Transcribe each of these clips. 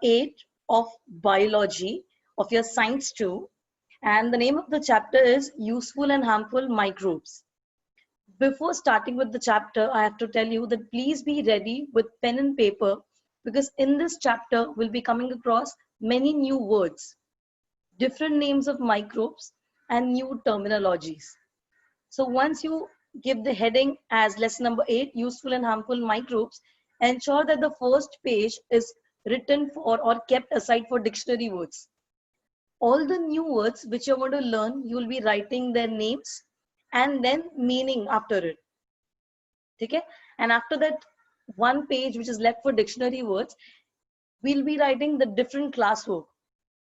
8 of biology of your science 2, and the name of the chapter is Useful and Harmful Microbes. Before starting with the chapter, I have to tell you that please be ready with pen and paper, because in this chapter we'll be coming across many new words, different names of microbes, and new terminologies. So once you give the heading as lesson number 8, Useful and Harmful Microbes, ensure that the first page is written for or kept aside for dictionary words. All the new words which you're going to learn, you will be writing their names and then meaning after it. Okay? And after that one page which is left for dictionary words, we'll be writing the different classwork.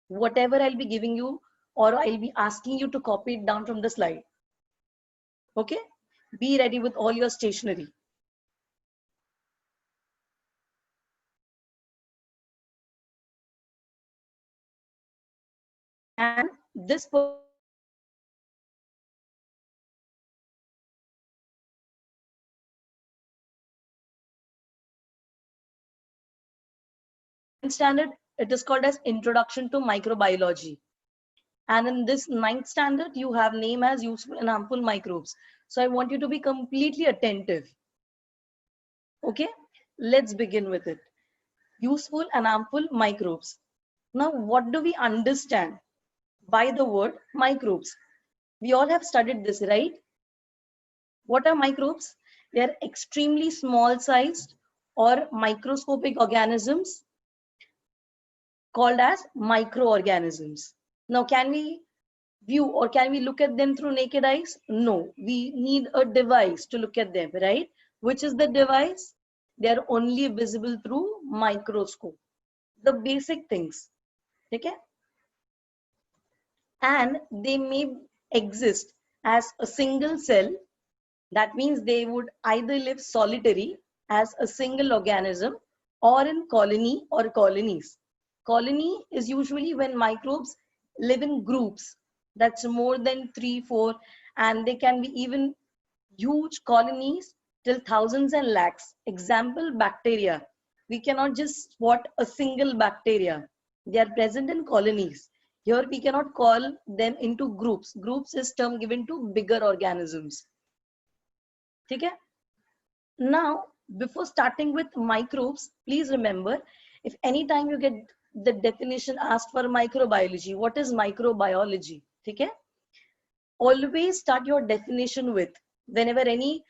Whatever I'll be giving you, or I'll be asking you to copy it down from the slide. Okay? Be ready with all your stationery. And this standard, it is called as Introduction to Microbiology. And in this 9th standard, you have name as Useful and Harmful Microbes. So I want you to be completely attentive. Okay, let's begin with it. Useful and harmful microbes. Now, what do we understand by the word microbes? We all have studied this, right? What are microbes? They are extremely small sized or microscopic organisms called as microorganisms. Now, can we view or can we look at them through naked eyes? No, we need a device to look at them, right? Which is the device? They are only visible through microscope. The basic things, okay? And they may exist as a single cell. That means they would either live solitary as a single organism or in colony or colonies. Colony is usually when microbes live in groups. That's more than 3, 4, and they can be even huge colonies till thousands and lakhs. Example, bacteria. We cannot just spot a single bacteria. They are present in colonies. Here we cannot call them into groups. Groups is term given to bigger organisms. Okay? Now, before starting with microbes, please remember, if any time you get the definition asked for microbiology, what is microbiology? Okay? Always start your definition with, whenever any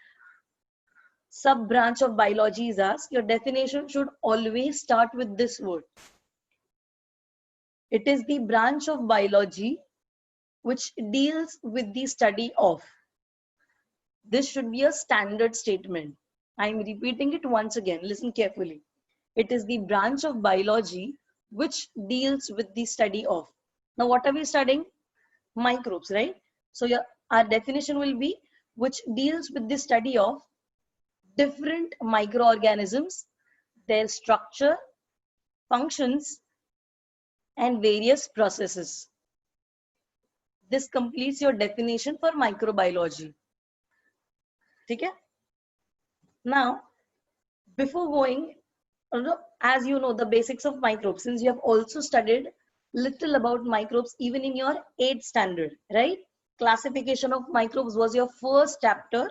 sub branch of biology is asked, your definition should always start with this word. It is the branch of biology which deals with the study of. This should be a standard statement. I am repeating it once again. Listen carefully. It is the branch of biology which deals with the study of. Now, what are we studying? Microbes, right? So, our definition will be which deals with the study of different microorganisms, their structure, functions, and various processes. This completes your definition for microbiology. Okay? Now, before going, as you know, the basics of microbes, since you have also studied little about microbes even in your 8th standard, right? Classification of microbes was your first chapter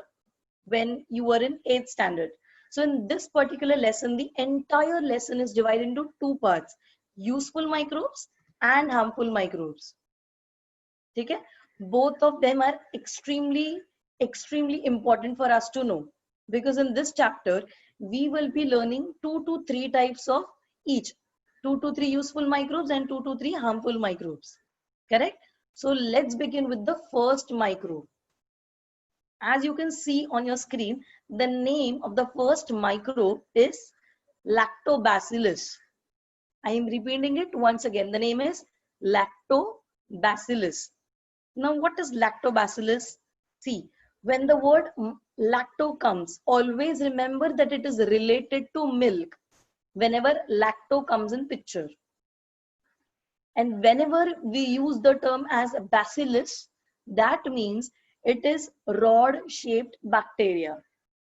when you were in 8th standard. So in this particular lesson, the entire lesson is divided into 2 parts: useful microbes and harmful microbes. Okay? Both of them are extremely important for us to know, because in this chapter we will be learning 2 to 3 types of each, 2 to 3 useful microbes and 2 to 3 harmful microbes. Correct? So let's begin with the first microbe. As you can see on your screen, the name of the first microbe is Lactobacillus. I am repeating it once again. The name is Lactobacillus. Now, what is Lactobacillus? See, when the word lacto comes, always remember that it is related to milk whenever lacto comes in picture. And whenever we use the term as bacillus, that means it is rod-shaped bacteria.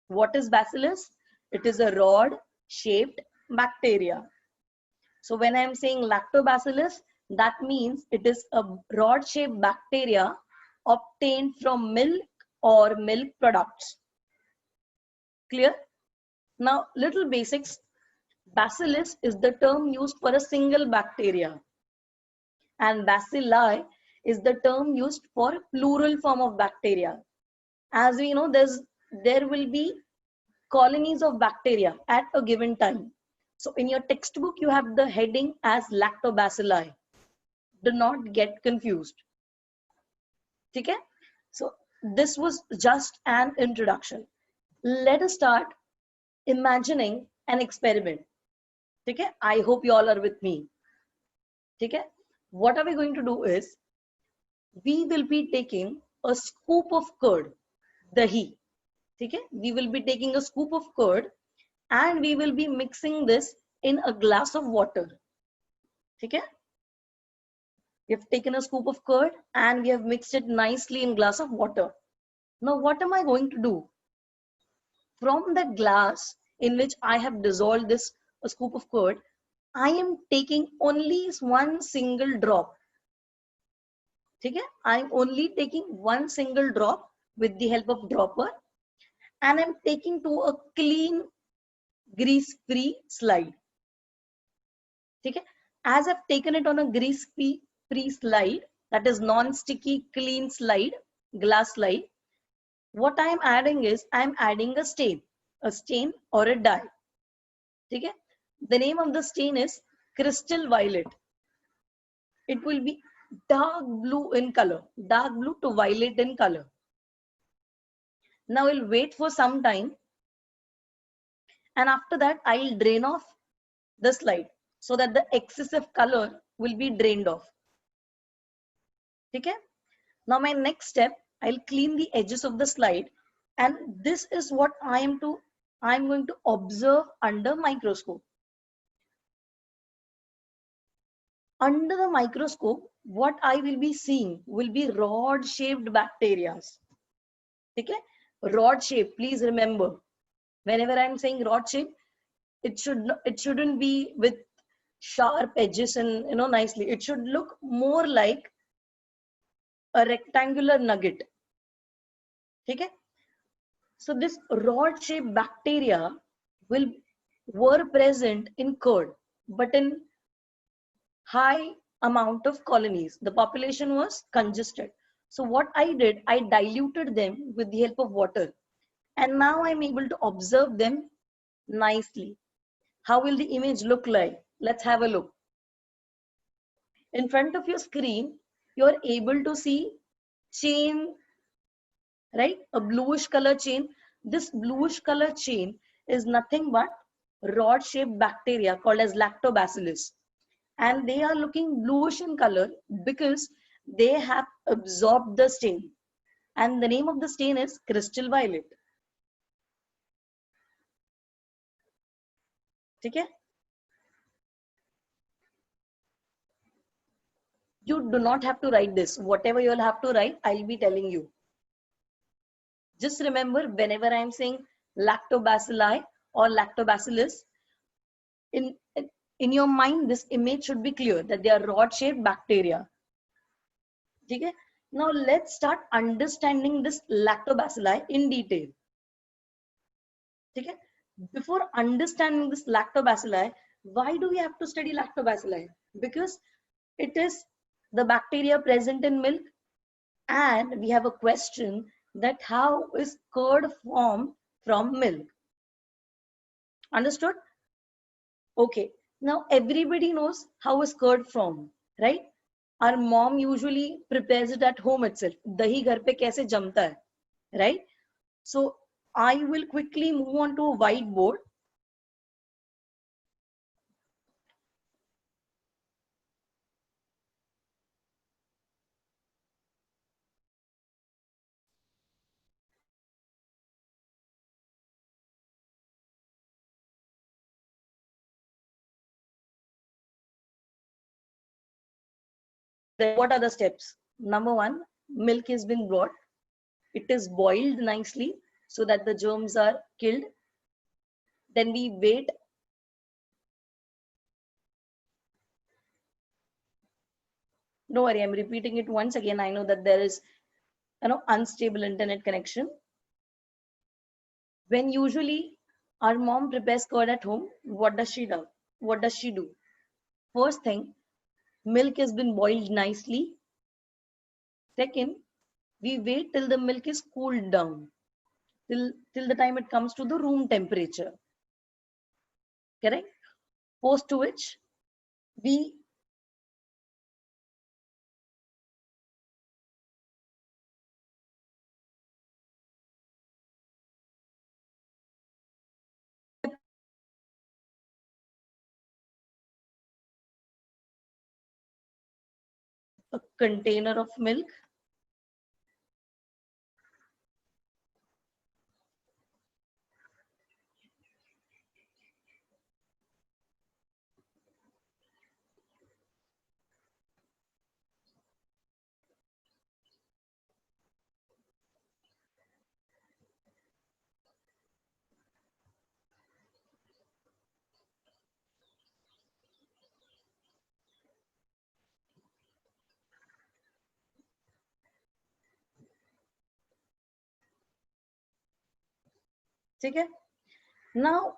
What is bacillus? It is a rod-shaped bacteria. So when I'm saying lactobacillus, that means it is a rod-shaped bacteria obtained from milk or milk products. Clear? Now, little basics. Bacillus is the term used for a single bacteria, and bacilli is the term used for plural form of bacteria. As we know, there will be colonies of bacteria at a given time. So in your textbook, you have the heading as lactobacilli. Do not get confused. Okay? So this was just an introduction. Let us start imagining an experiment. Okay? I hope you all are with me. Okay? What are we going to do is, we will be taking a scoop of curd, dahi. Okay? We will be taking a scoop of curd and we will be mixing this in a glass of water. Okay? We have taken a scoop of curd and we have mixed it nicely in glass of water. Now, what am I going to do? From the glass in which I have dissolved this a scoop of curd, I am taking only one single drop. Okay? I am only taking one single drop with the help of dropper, and I'm taking to a clean, grease-free slide. Okay? As I've taken it on a grease-free slide, that is non-sticky, clean slide, glass slide, what I am adding is, I am adding a stain or a dye. Okay? The name of the stain is crystal violet. It will be dark blue in color, dark blue to violet in color. Now we'll wait for some time, and after that I'll drain off the slide so that the excessive color will be drained off. Okay? Now my next step, I'll clean the edges of the slide, and this is what I'm going to observe under microscope. Under the microscope, what I will be seeing will be rod-shaped bacteria. Okay? Rod shape, please remember. Whenever I'm saying rod shape, it shouldn't be with sharp edges and nicely. It should look more like a rectangular nugget. Okay? So this rod-shaped bacteria were present in curd, but in high amount of colonies. The population was congested. So what I did, I diluted them with the help of water. And now I'm able to observe them nicely. How will the image look like? Let's have a look. In front of your screen, you're able to see chain, right? A bluish color chain. This bluish color chain is nothing but rod-shaped bacteria called as lactobacillus. And they are looking bluish in color because they have absorbed the stain. And the name of the stain is crystal violet. Okay? You do not have to write this. Whatever you'll have to write, I'll be telling you. Just remember, whenever I'm saying lactobacilli or lactobacillus, in your mind, this image should be clear that they are rod-shaped bacteria. Okay? Now let's start understanding this lactobacilli in detail. Okay? Before understanding this lactobacilli, why do we have to study lactobacilli? Because it is the bacteria present in milk, and we have a question that how is curd formed from milk? Understood? Okay. Now everybody knows how is curd formed, right? Our mom usually prepares it at home itself. Dahi ghar pe kaise jamta hai, right? So I will quickly move on to a whiteboard. Then what are the steps? Number one, milk has been brought. It is boiled nicely so that the germs are killed. Then we wait Don't worry, I'm repeating it once again. I know that there is, unstable internet connection. When usually our mom prepares curd at home, what does she do? What does she do? First thing, milk has been boiled nicely. Second, we wait till the milk is cooled down, till the time it comes to the room temperature. Correct? Post to which we a container of milk. Okay? Now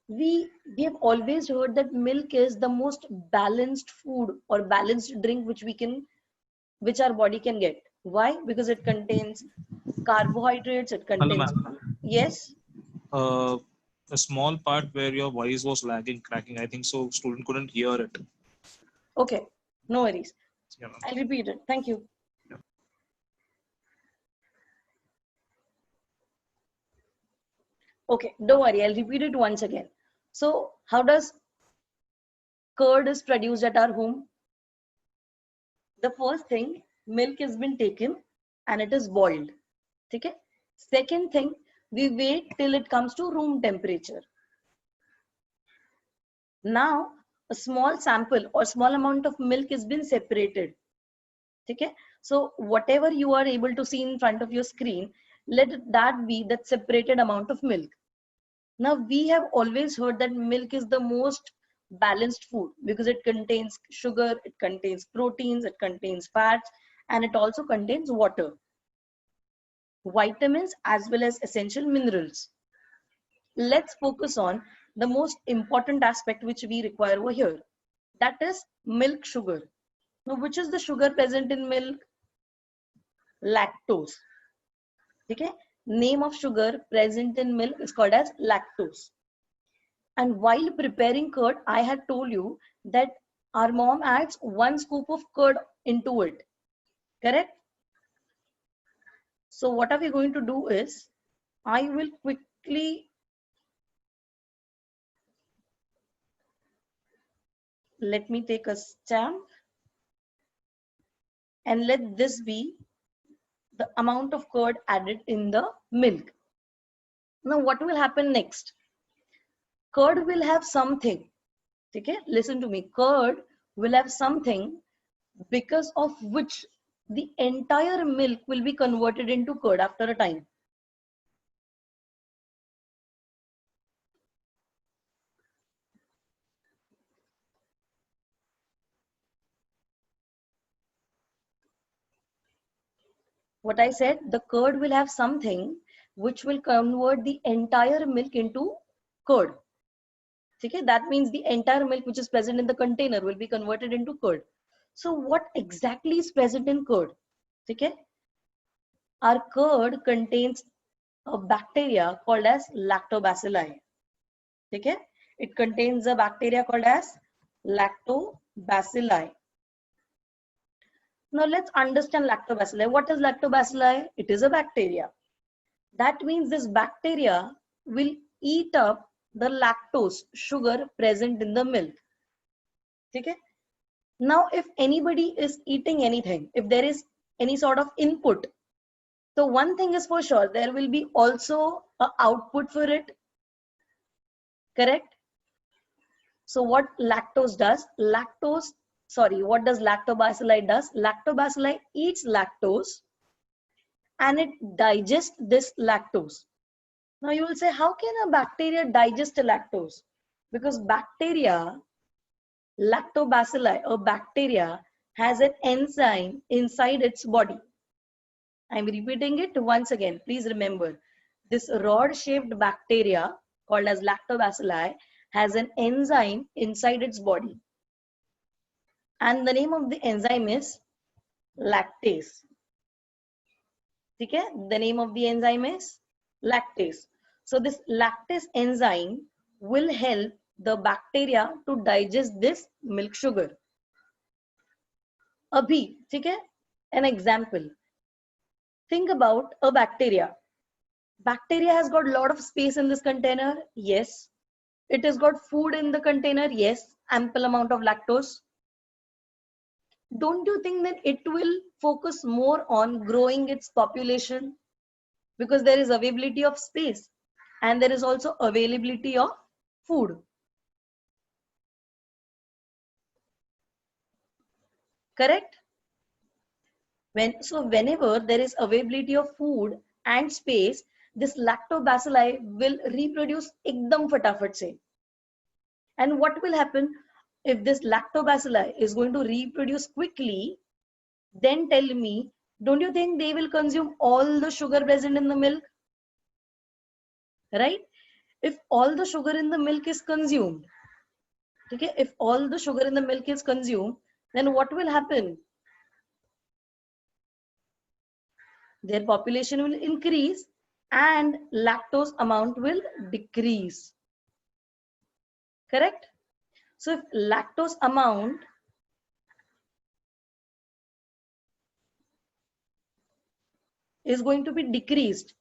we have always heard that milk is the most balanced food or balanced drink which our body can get. Why? Because it contains carbohydrates, it Hello, contains, ma'am. yes. Uh, a small part where your voice was lagging, cracking. I think so. Student couldn't hear it. Okay, no worries. Yeah, ma'am. I'll repeat it. Thank you. Yeah. Okay, don't worry, I'll repeat it once again. So how does curd is produced at our home? The first thing, milk has been taken and it is boiled. Okay? Second thing, we wait till it comes to room temperature. Now, a small sample or small amount of milk has been separated. Okay? So whatever you are able to see in front of your screen, let that be that separated amount of milk. Now, we have always heard that milk is the most balanced food because it contains sugar, it contains proteins, it contains fats, and it also contains water, vitamins, as well as essential minerals. Let's focus on the most important aspect which we require over here. That is milk sugar. Now, which is the sugar present in milk? Lactose. Okay? Name of sugar present in milk is called as lactose. And while preparing curd, I had told you that our mom adds 1 scoop of curd into it. Correct? So what are we going to do is, I will quickly, let me take a stamp and let this be the amount of curd added in the milk. Now what will happen next? Curd will have something. Okay? Listen to me. Curd will have something because of which the entire milk will be converted into curd after a time. What I said, the curd will have something which will convert the entire milk into curd. Okay? That means the entire milk which is present in the container will be converted into curd. So what exactly is present in curd? Okay? Our curd contains a bacteria called as lactobacilli. Okay? It contains a bacteria called as lactobacilli. Now let's understand lactobacilli. What is lactobacilli? It is a bacteria. That means this bacteria will eat up the lactose, sugar present in the milk. Okay? Now, if anybody is eating anything, if there is any sort of input, so one thing is for sure, there will be also an output for it. Correct? So what lactose does? What does lactobacilli does? Lactobacilli eats lactose and it digests this lactose. Now you will say, how can a bacteria digest a lactose? Because bacteria, lactobacilli, a bacteria has an enzyme inside its body. I'm repeating it once again. Please remember, this rod-shaped bacteria called as lactobacilli has an enzyme inside its body. And the name of the enzyme is lactase. Okay? The name of the enzyme is lactase. So this lactase enzyme will help the bacteria to digest this milk sugar. अभी, ठीक है? An example. Think about a bacteria. Bacteria has got a lot of space in this container. Yes. It has got food in the container. Yes. Ample amount of lactose. Don't you think that it will focus more on growing its population? Because there is availability of space and there is also availability of food. Correct? So whenever there is availability of food and space, this lactobacilli will reproduce ekdam fatafat se. And what will happen if this lactobacilli is going to reproduce quickly? Then tell me, don't you think they will consume all the sugar present in the milk? Right? If all the sugar in the milk is consumed, okay, if all the sugar in the milk is consumed, then what will happen? Their population will increase and lactose amount will decrease. Correct? So if lactose amount is going to be decreased,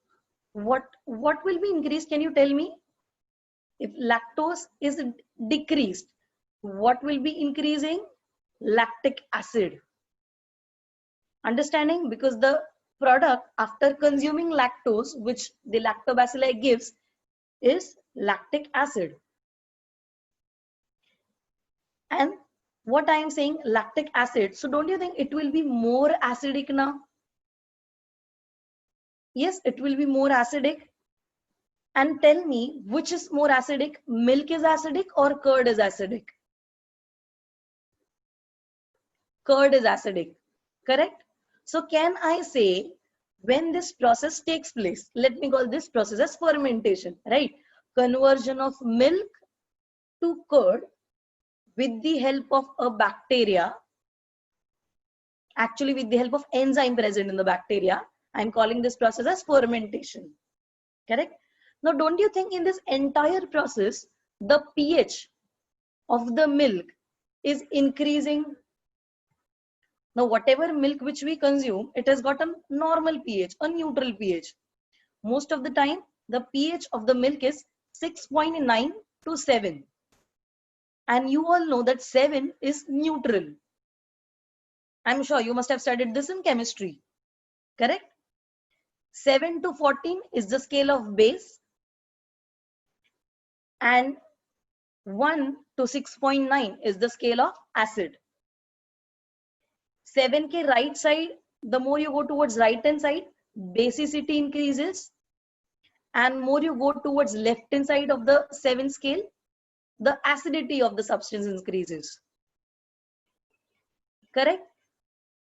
what will be increased? Can you tell me? If lactose is decreased, what will be increasing? Lactic acid. Understanding? Because the product after consuming lactose, which the lactobacilli gives, is lactic acid. And what I am saying, lactic acid. So don't you think it will be more acidic now? Yes, it will be more acidic. And tell me, which is more acidic? Milk is acidic or curd is acidic? Curd is acidic. Correct? So can I say, when this process takes place, let me call this process as fermentation, right? Conversion of milk to curd with the help of a bacteria, actually with the help of enzyme present in the bacteria. I'm calling this process as fermentation. Correct? Now, don't you think in this entire process, the pH of the milk is increasing? Now, whatever milk which we consume, it has got a normal pH, a neutral pH. Most of the time, the pH of the milk is 6.9 to 7. And you all know that 7 is neutral. I'm sure you must have studied this in chemistry. Correct? 7 to 14 is the scale of base. And 1 to 6.9 is the scale of acid. 7K right side, the more you go towards right hand side, basicity increases. And more you go towards left hand side of the 7 scale, the acidity of the substance increases. Correct?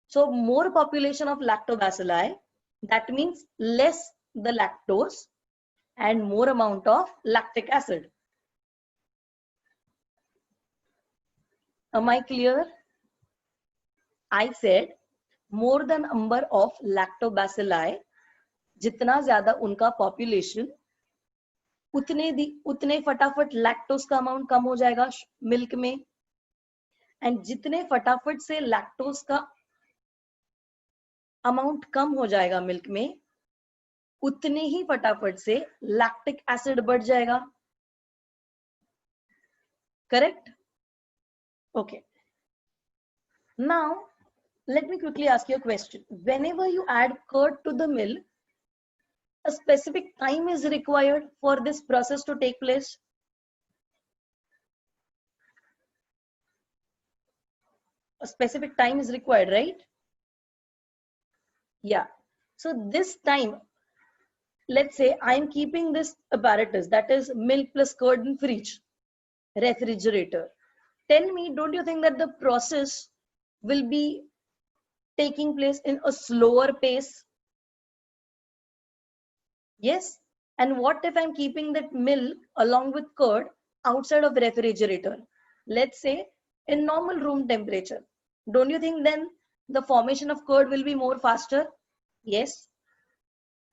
So more population of lactobacilli, that means less the lactose and more amount of lactic acid. Am I clear? I said more the number of lactobacilli, जितना ज्यादा उनका population, उतने फटाफट lactose का amount कम हो जाएगा milk में, and जितने फटाफट से लैक्टोज का अमाउंट कम हो जाएगा मिल्क में, उतने ही फटाफट से लैक्टिक एसिड बढ़ जाएगा. Correct? Okay. Now, let me quickly ask you a question. Whenever you add curd to the milk, a specific time is required for this process to take place. A specific time is required, right? Yeah. So this time, let's say I'm keeping this apparatus, that is milk plus curd in fridge, refrigerator. Tell me, don't you think that the process will be taking place in a slower pace. Yes. And what if I'm keeping that milk along with curd outside of the refrigerator? Let's say in normal room temperature. Don't you think then the formation of curd will be more faster? Yes.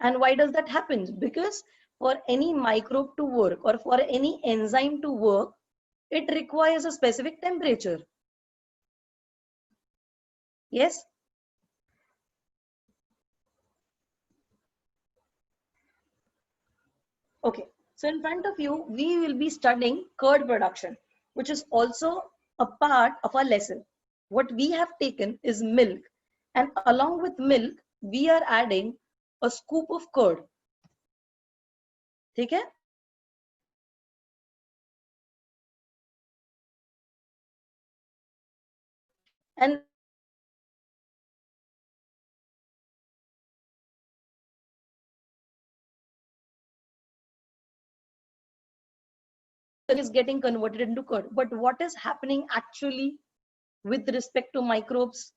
And why does that happen? Because for any microbe to work or for any enzyme to work, it requires a specific temperature. Yes. Okay. So in front of you, we will be studying curd production, which is also a part of our lesson. What we have taken is milk, and along with milk, we are adding a scoop of curd. ठीक है? And is getting converted into curd. But what is happening actually with respect to microbes?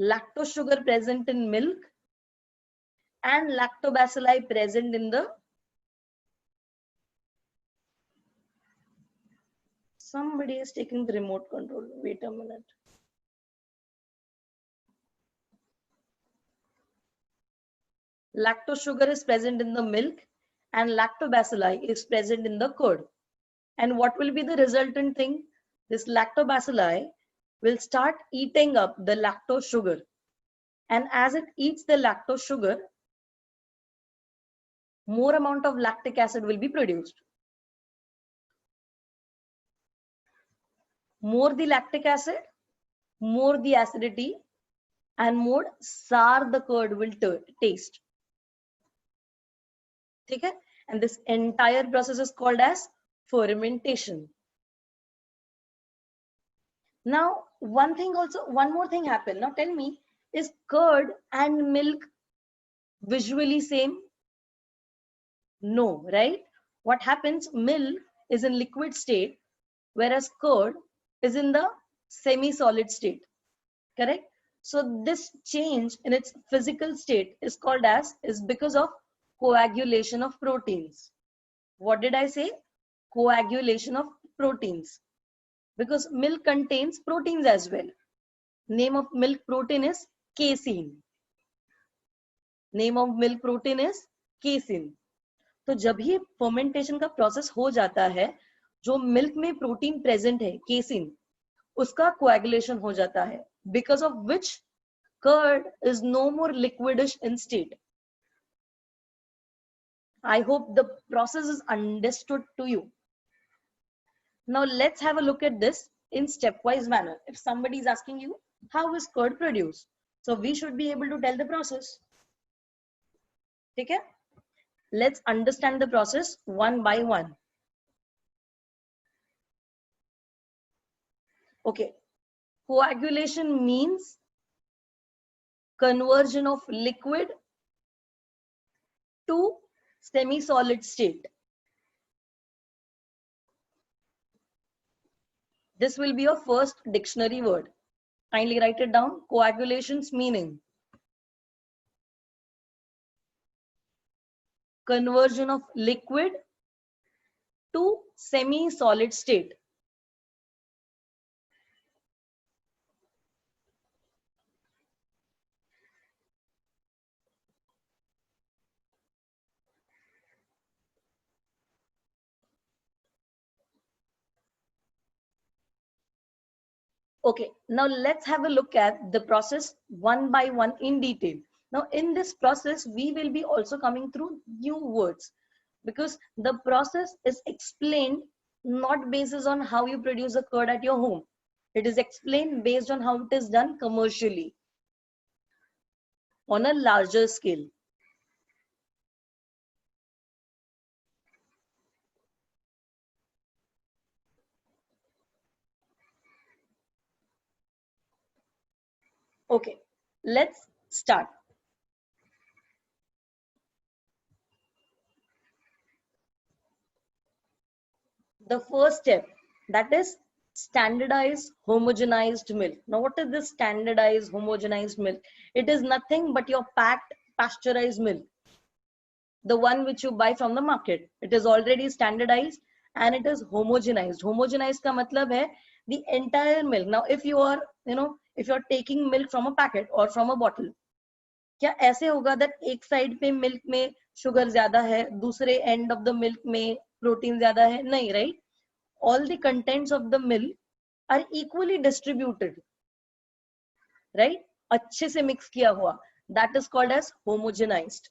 Lactose sugar present in milk and lactobacilli present in the. Somebody is taking the remote control. Wait a minute. Lactose sugar is present in the milk and lactobacilli is present in the curd. And what will be the resultant thing? This lactobacilli will start eating up the lactose sugar. And as it eats the lactose sugar, more amount of lactic acid will be produced. More the lactic acid, more the acidity, and more sour the curd will taste. Okay? And this entire process is called as fermentation. Now, one more thing happened. Now tell me, is curd and milk visually same? No, right? What happens? Milk is in liquid state, whereas curd is in the semi-solid state. Correct? So this change in its physical state is because of coagulation of proteins. What did I say? Coagulation of proteins. Because milk contains proteins as well. Name of milk protein is casein. Name of milk protein is casein. तो जब ही fermentation का process हो जाता है, जो milk में protein present है casein, उसका कोएगुलेशन हो जाता है, because of which curd is no more liquidish in state. I hope the process is understood to you. Now let's have a look at this in stepwise manner. If somebody is asking you, how is curd produced? So we should be able to tell the process. Okay? Let's understand the process one by one. Okay. Coagulation means conversion of liquid to semi-solid state. This will be your first dictionary word. Kindly write it down. Coagulation's meaning: conversion of liquid to semi-solid state. Okay, now let's have a look at the process one by one in detail. Now in this process, we will be also coming through new words, because the process is explained not based on how you produce a curd at your home. It is explained based on how it is done commercially on a larger scale. Okay, let's start. The first step, that is standardized homogenized milk. Now what is this standardized homogenized milk? It is nothing but your packed pasteurized milk, the one which you buy from the market. It is already standardized and it is homogenized. Homogenized ka matlab hai the entire milk. Now if you are, if you are taking milk from a packet or from a bottle, क्या ऐसे होगा that एक side पे milk में sugar ज्यादा है, दूसरे end of the milk में प्रोटीन ज्यादा है? नहीं, right? All the contents of the milk are equally distributed, right? अच्छे से मिक्स किया हुआ. That is called as homogenized.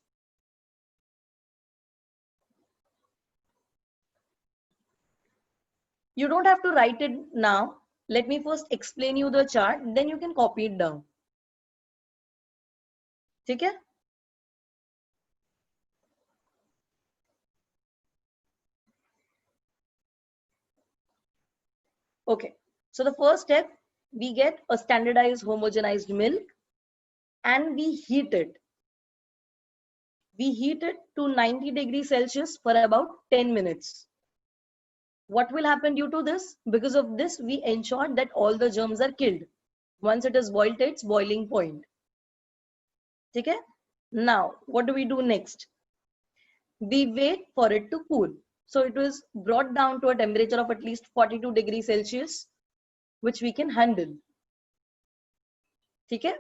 You don't have to write it now. Let me first explain you the chart, then you can copy it down. ठीक है? Okay. So the first step, we get a standardized homogenized milk and we heat it. We heat it to 90 degrees Celsius for about 10 minutes. What will happen due to this? Because of this, we ensure that all the germs are killed. Once it is boiled to its boiling point. Okay? Now, what do we do next? We wait for it to cool. So it was brought down to a temperature of at least 42 degrees Celsius, which we can handle. Okay?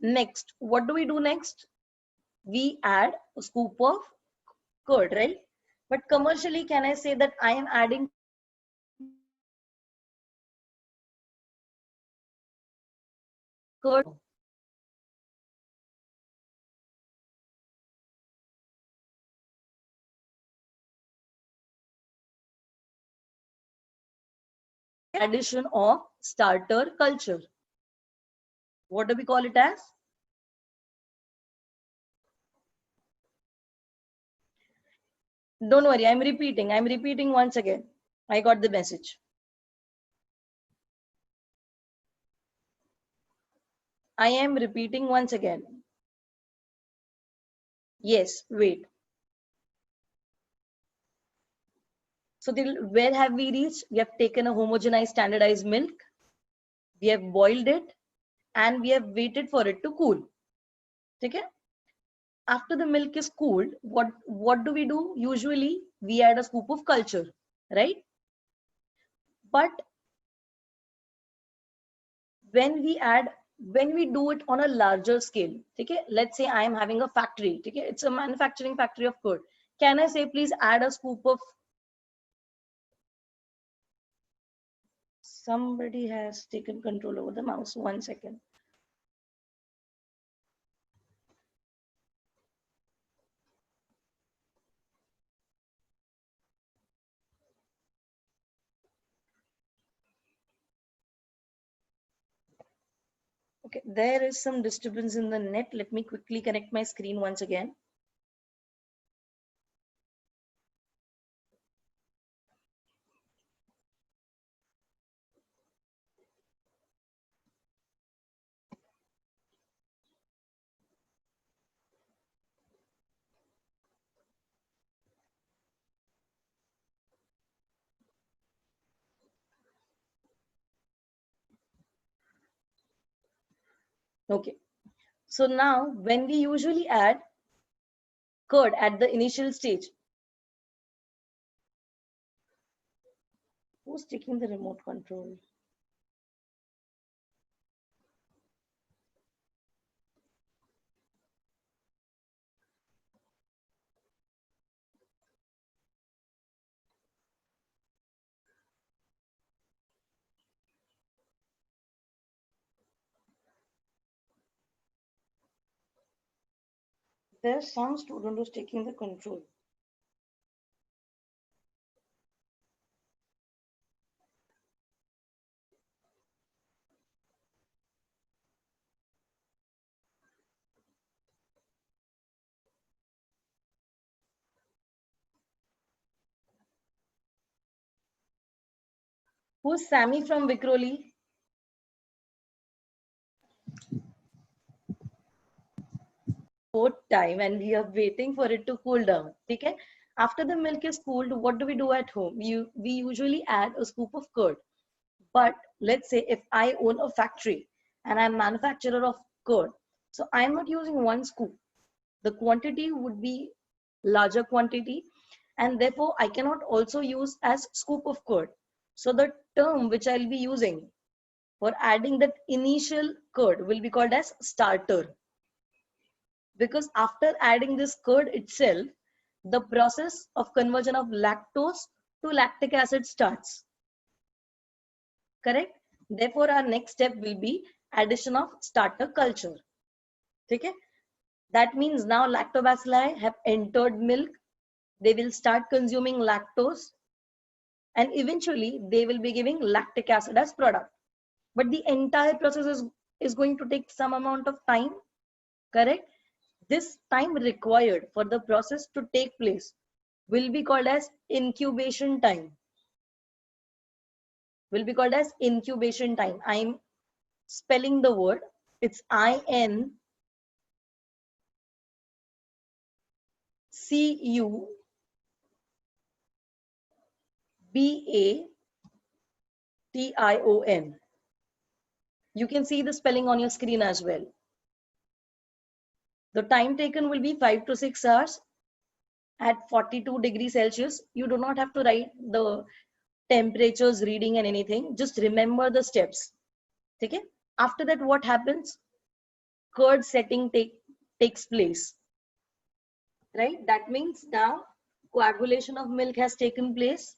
Next, what do we do next? We add a scoop of curd, right? But commercially, can I say that I am adding curd? Addition of starter culture. What do we call it as? Don't worry, I'm repeating once again. I got the message. I am repeating once again. Yes, wait. So where have we reached? We have taken a homogenized standardized milk. We have boiled it and we have waited for it to cool. Okay? After the milk is cooled, what do we do? Usually we add a scoop of culture, right? But when we do it on a larger scale, okay? Let's say I am having a factory, okay? It's a manufacturing factory of curd. Can I say please add a scoop of... Somebody has taken control over the mouse. 1 second. Okay, there is some disturbance in the net. Let me quickly connect my screen once again. Okay, so now when we usually add curd at the initial stage, who's taking the remote control? There's some student who's taking the control. Who's Sammy from Vikroli? Time and we are waiting for it to cool down. Okay? After the milk is cooled, what do we do at home? We usually add a scoop of curd. But let's say if I own a factory and I'm manufacturer of curd, so I'm not using one scoop. The quantity would be larger quantity, and therefore I cannot also use as scoop of curd. So the term which I'll be using for adding that initial curd will be called as starter, because after adding this curd itself, the process of conversion of lactose to lactic acid starts. Correct? Therefore, our next step will be addition of starter culture. Okay? That means now lactobacilli have entered milk. They will start consuming lactose, and eventually they will be giving lactic acid as product. But the entire process is going to take some amount of time. Correct? This time required for the process to take place will be called as incubation time. Will be called as incubation time. I'm spelling the word. It's INCUBATION. You can see the spelling on your screen as well. The time taken will be 5 to 6 hours at 42 degrees Celsius. You do not have to write the temperatures, reading and anything. Just remember the steps. Okay? After that, what happens? Curd setting takes place. Right? That means now coagulation of milk has taken place.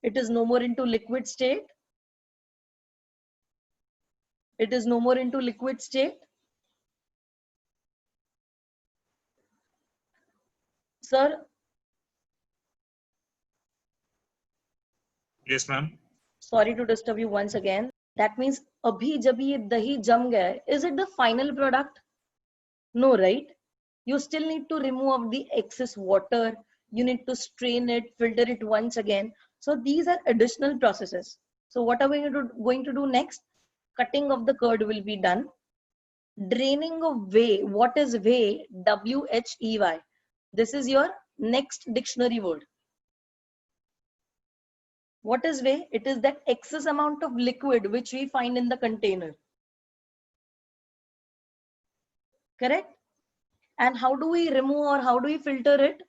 It is no more into liquid state. It is no more into liquid state. Sir, Yes, ma'am. sorry to disturb you once again. That means abhi jab ye dahi jam gaya, is it the final product? No, right? You still need to remove the excess water. You need to strain it, filter it once again. So these are additional processes. So what are we going to do next? Cutting of the curd will be done. Draining of whey. What is whey? WHEY. This is your next dictionary word. What is whey? It is that excess amount of liquid which we find in the container. Correct? And how do we remove or how do we filter it?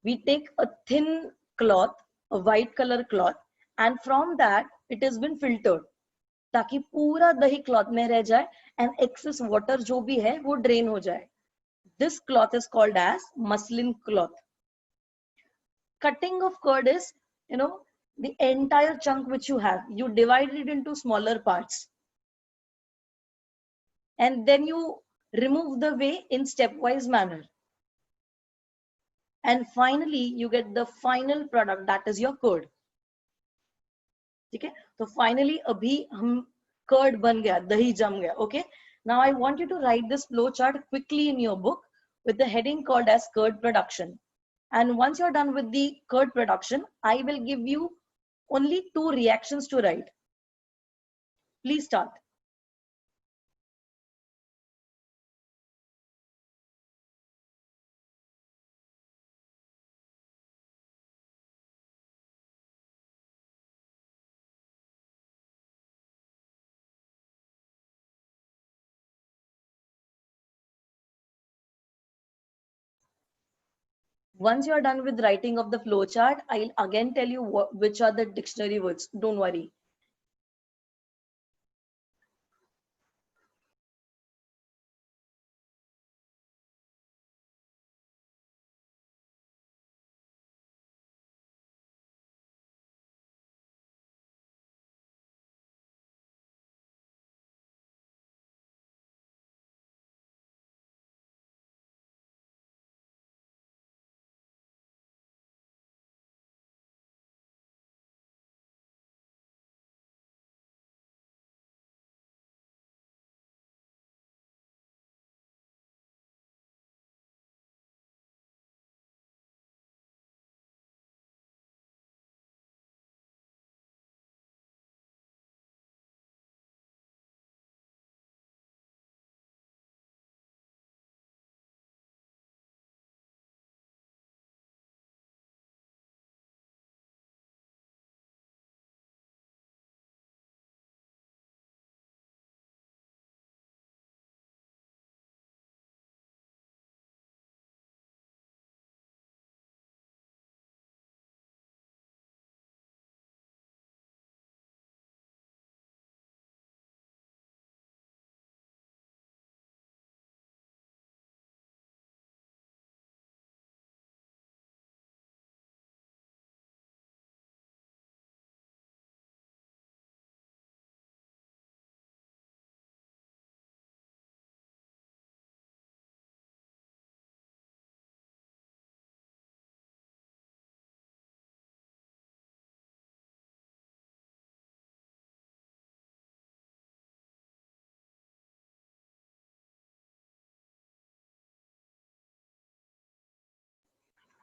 We take a thin cloth, a white color cloth, and from that it has been filtered ताकि पूरा दही cloth में रह जाए and excess water जो भी है वो drain हो जाए. This cloth is called as muslin cloth. Cutting of curd is, the entire chunk which you have, you divide it into smaller parts. And then you remove the whey in stepwise manner. And finally, you get the final product, that is your curd. Okay? So finally, abhi hum curd ban gaya, dahi jam gaya. Okay? Now I want you to write this flow chart quickly in your book with the heading called as curd production. And once you're done with the curd production, I will give you only 2 reactions to write. Please start. Once you're done with writing of the flow chart, I'll again tell you which are the dictionary words. Don't worry.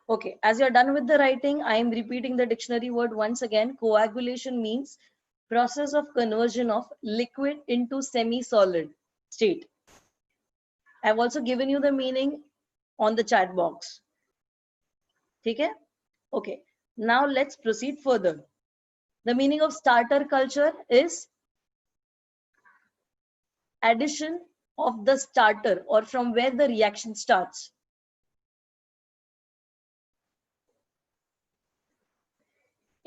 Okay, as you're done with the writing, I am repeating the dictionary word once again. Coagulation means process of conversion of liquid into semi-solid state. I've also given you the meaning on the chat box. Okay? Okay. Now let's proceed further. The meaning of starter culture is addition of the starter or from where the reaction starts.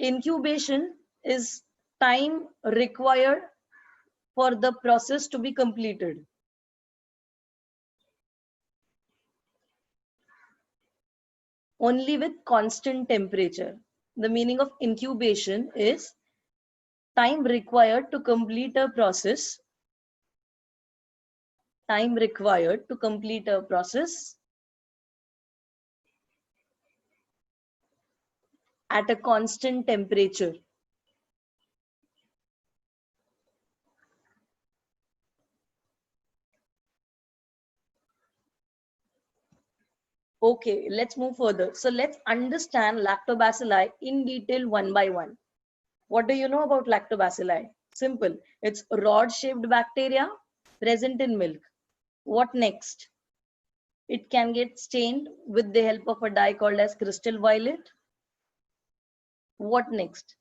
Incubation is time required for the process to be completed. Only with constant temperature. The meaning of incubation is time required to complete a process. Time required to complete a process at a constant temperature. Okay, let's move further. So let's understand lactobacilli in detail one by one. What do you know about lactobacilli? Simple. It's rod-shaped bacteria present in milk. What next? It can get stained with the help of a dye called as crystal violet. What next?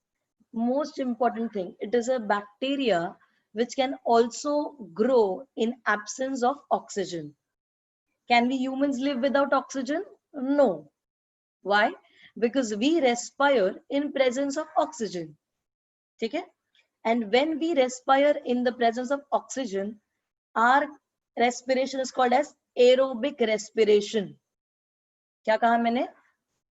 Most important thing, it is a bacteria which can also grow in absence of oxygen. Can we humans live without oxygen? No. Why? Because we respire in presence of oxygen. Okay? And when we respire in the presence of oxygen, our respiration is called as aerobic respiration. क्या कहा मैंने?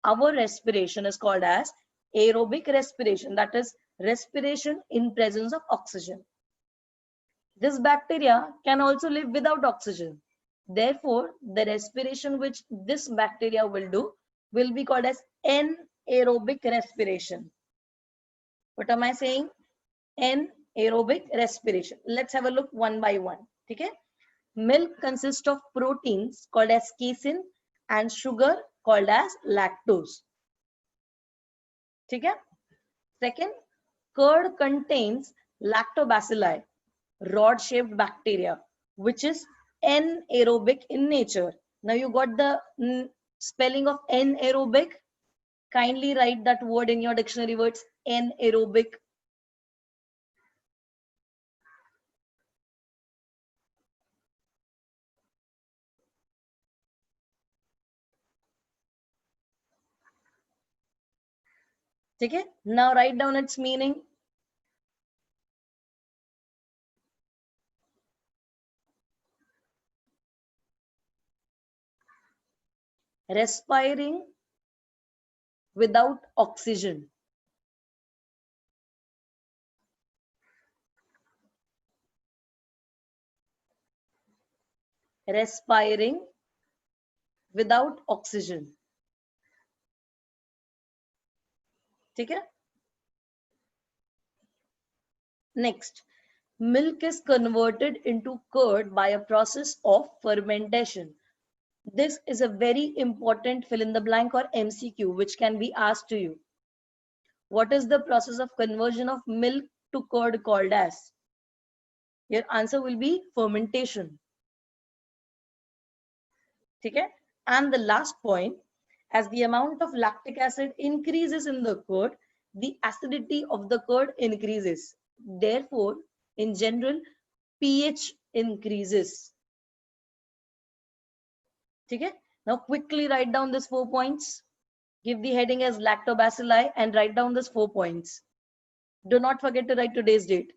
Our respiration is called as aerobic respiration, that is respiration in presence of oxygen. This bacteria can also live without oxygen. Therefore, the respiration which this bacteria will do will be called as anaerobic respiration. What am I saying? Anaerobic respiration. Let's have a look one by one. Okay? Milk consists of proteins called as casein and sugar called as lactose. Okay? Second, curd contains lactobacilli, rod-shaped bacteria, which is anaerobic in nature. Now you got the spelling of anaerobic. Kindly write that word in your dictionary words, anaerobic. Okay? Now write down its meaning. Respiring without oxygen. Respiring without oxygen. Okay? Next, milk is converted into curd by a process of fermentation. This is a very important fill in the blank or MCQ which can be asked to you. What is the process of conversion of milk to curd called as? Your answer will be fermentation. Okay? And the last point, as the amount of lactic acid increases in the curd, the acidity of the curd increases. Therefore, in general, pH increases. Okay? Now quickly write down these 4 points. Give the heading as lactobacilli and write down these 4 points. Do not forget to write today's date.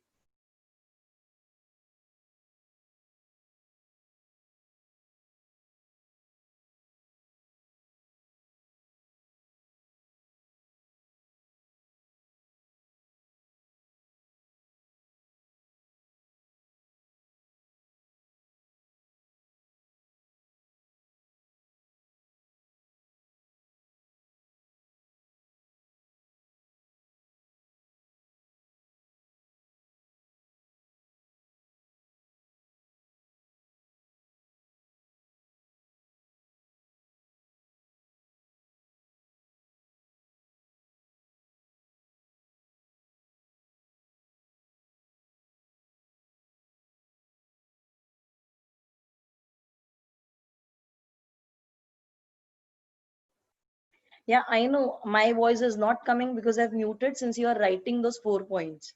Yeah, I know my voice is not coming because I've muted since you are writing those 4 points.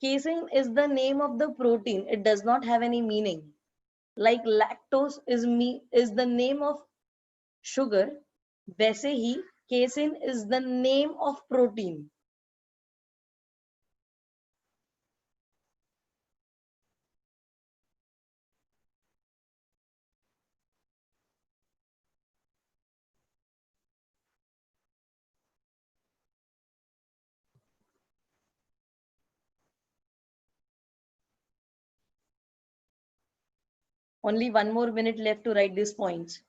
Casein is the name of the protein. It does not have any meaning. Like lactose is the name of sugar. वैसे ही casein is the name of protein. Only 1 more minute left to write these points.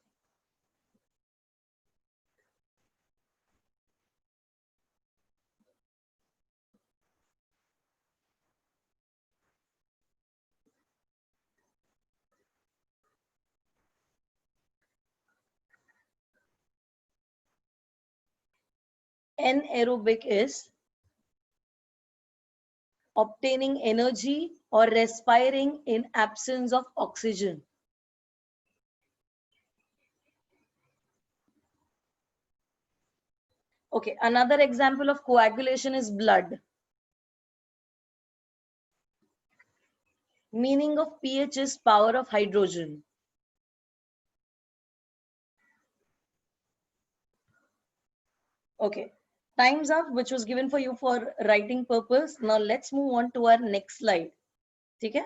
Anaerobic is obtaining energy or respiring in absence of oxygen. Okay, another example of coagulation is blood. Meaning of pH is power of hydrogen. Okay, time's up, which was given for you for writing purpose. Now let's move on to our next slide. Okay.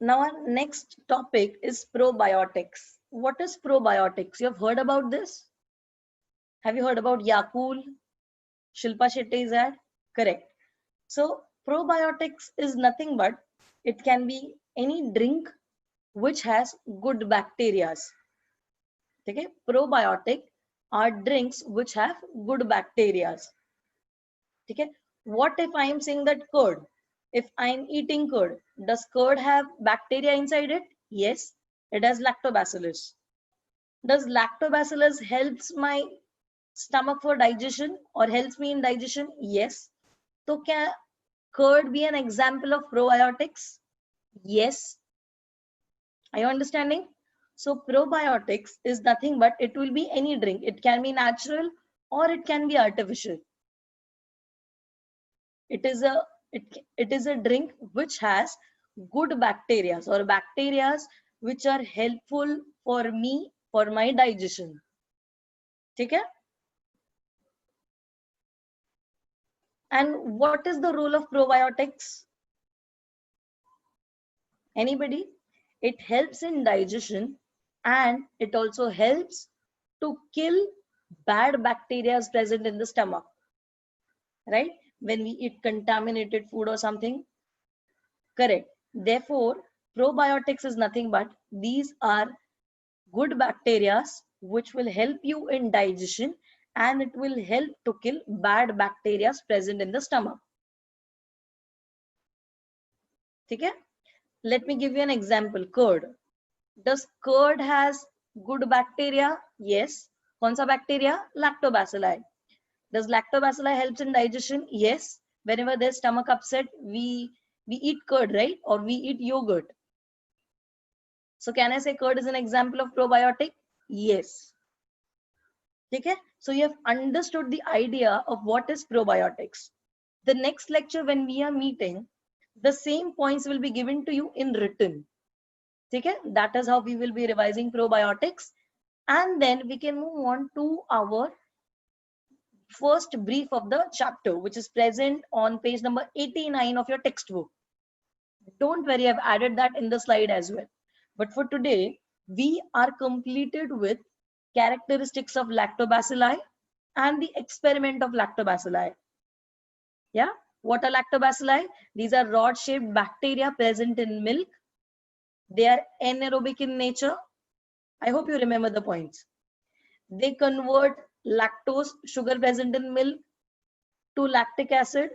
Now our next topic is probiotics. What is probiotics? You have heard about this? Have you heard about Yakul? Shilpa Shetty's ad? Correct. So probiotics is nothing but it can be any drink which has good bacteria. Okay, probiotic are drinks which have good bacteria. Okay, what if I am saying that curd? If I am eating curd, does curd have bacteria inside it? Yes, it has lactobacillus. Does lactobacillus helps my stomach for digestion or helps me in digestion? Yes. So can curd be an example of probiotics? Yes. Are you understanding? So probiotics is nothing but it will be any drink. It can be natural or it can be artificial. It is a drink which has good bacteria or bacteria which are helpful for me for my digestion. Okay? And what is the role of probiotics? Anybody? It helps in digestion and it also helps to kill bad bacteria present in the stomach. Right? When we eat contaminated food or something. Correct. Therefore, probiotics is nothing but these are good bacteria which will help you in digestion and it will help to kill bad bacteria present in the stomach. Okay? Let me give you an example. Curd. Does curd has good bacteria? Yes. कौन सा bacteria? Lactobacilli. Does lactobacilli helps in digestion? Yes. Whenever there's stomach upset, we eat curd, right? Or we eat yogurt. So can I say curd is an example of probiotic? Yes. Okay? So you have understood the idea of what is probiotics. The next lecture when we are meeting, the same points will be given to you in written. Okay? That is how we will be revising probiotics. And then we can move on to our first brief of the chapter, which is present on page number 89 of your textbook. Don't worry, I've added that in the slide as well. But for today, we are completed with characteristics of lactobacilli and the experiment of lactobacilli. Yeah, what are lactobacilli? These are rod-shaped bacteria present in milk. They are anaerobic in nature. I hope you remember the points. They convert lactose, sugar present in milk, to lactic acid.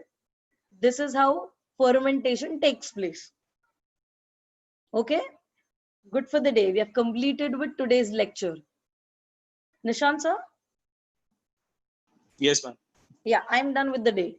This is how fermentation takes place. Okay, good for the day. We have completed with today's lecture. Nishant sir? Yes, ma'am. Yeah, I'm done with the day.